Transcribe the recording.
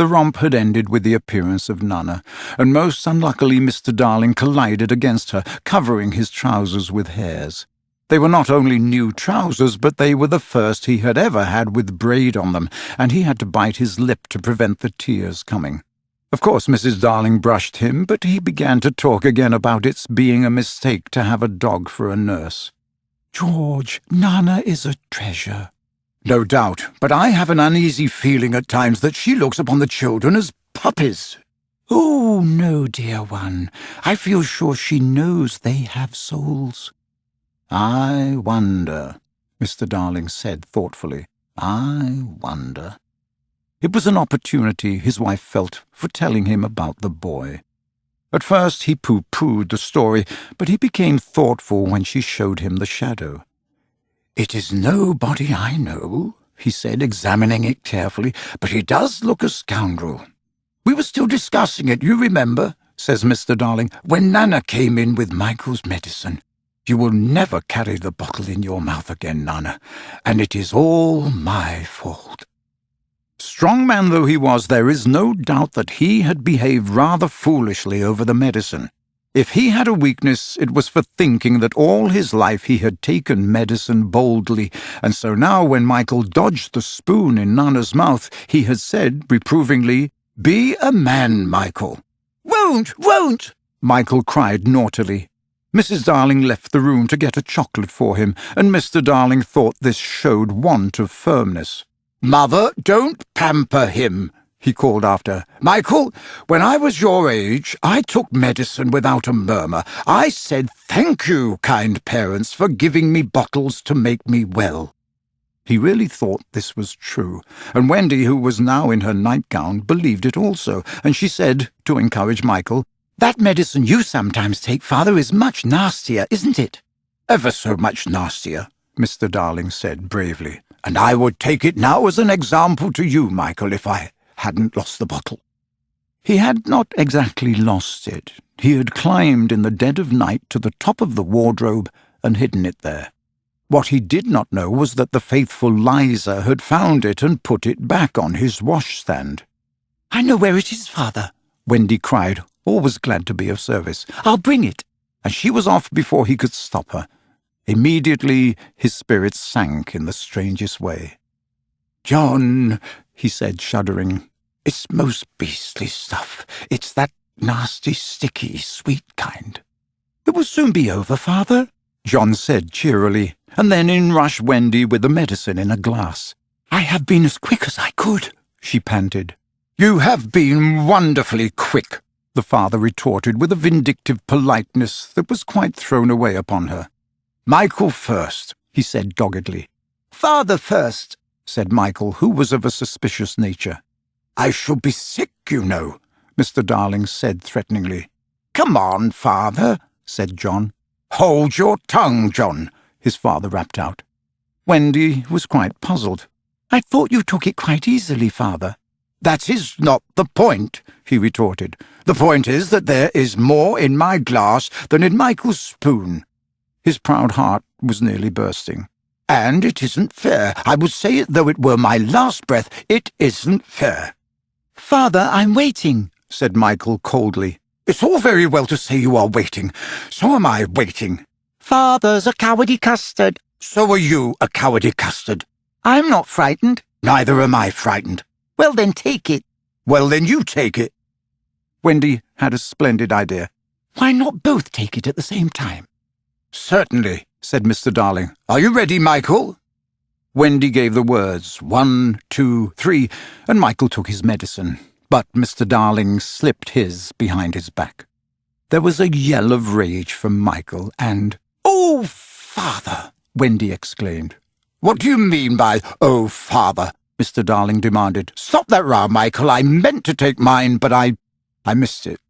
The romp had ended with the appearance of Nana, and most unluckily Mr. Darling collided against her, covering his trousers with hairs. They were not only new trousers, but they were the first he had ever had with braid on them, and he had to bite his lip to prevent the tears coming. Of course Mrs. Darling brushed him, but he began to talk again about its being a mistake to have a dog for a nurse. "George, Nana is a treasure." "No doubt, but I have an uneasy feeling at times that she looks upon the children as puppies." "Oh, no, dear one. I feel sure she knows they have souls." "I wonder," Mr. Darling said thoughtfully. "I wonder." It was an opportunity, his wife felt, for telling him about the boy. At first he pooh-poohed the story, but he became thoughtful when she showed him the shadow. "It is nobody I know," he said, examining it carefully, "but he does look a scoundrel. We were still discussing it, you remember," says Mr. Darling, "when Nana came in with Michael's medicine. You will never carry the bottle in your mouth again, Nana, and it is all my fault." Strong man though he was, there is no doubt that he had behaved rather foolishly over the medicine. If he had a weakness, it was for thinking that all his life he had taken medicine boldly, and so now when Michael dodged the spoon in Nana's mouth, he had said reprovingly, "Be a man, Michael." Won't!" Michael cried naughtily. Mrs. Darling left the room to get a chocolate for him, and Mr. Darling thought this showed want of firmness. "Mother, don't pamper him," he called after. "Michael, when I was your age, I took medicine without a murmur. I said, 'Thank you, kind parents, for giving me bottles to make me well.'" He really thought this was true, and Wendy, who was now in her nightgown, believed it also, and she said, to encourage Michael, "That medicine you sometimes take, Father, is much nastier, isn't it?" "Ever so much nastier," Mr. Darling said bravely. "And I would take it now as an example to you, Michael, if I hadn't lost the bottle." He had not exactly lost it. He had climbed in the dead of night to the top of the wardrobe and hidden it there. What he did not know was that the faithful Liza had found it and put it back on his washstand. "I know where it is, Father," Wendy cried, always glad to be of service. "I'll bring it." And she was off before he could stop her. Immediately his spirits sank in the strangest way. "John," he said, shuddering, "it's most beastly stuff. It's that nasty, sticky, sweet kind." "It will soon be over, Father," John said cheerily, and then in rushed Wendy with the medicine in a glass. "I have been as quick as I could," she panted. "You have been wonderfully quick," the father retorted with a vindictive politeness that was quite thrown away upon her. "Michael first," he said doggedly. "Father first," said Michael, who was of a suspicious nature. "I shall be sick, you know," Mr. Darling said threateningly. "Come on, Father," said John. "Hold your tongue, John," his father rapped out. Wendy was quite puzzled. "I thought you took it quite easily, Father." "That is not the point," he retorted. "The point is that there is more in my glass than in Michael's spoon." His proud heart was nearly bursting. "And it isn't fair. I would say it though it were my last breath. It isn't fair." "Father, I'm waiting," said Michael coldly. "It's all very well to say you are waiting. So am I waiting." "Father's a cowardy custard." "So are you a cowardy custard." "I'm not frightened." "Neither am I frightened." "Well, then take it." "Well, then you take it." Wendy had a splendid idea. "Why not both take it at the same time?" "Certainly," said Mr. Darling. "Are you ready, Michael?" Wendy gave the words, 1, 2, 3, and Michael took his medicine, but Mr. Darling slipped his behind his back. There was a yell of rage from Michael, and, "Oh, Father!" Wendy exclaimed. "What do you mean by, 'oh, Father'?" Mr. Darling demanded. "Stop that row, Michael. I meant to take mine, but I missed it."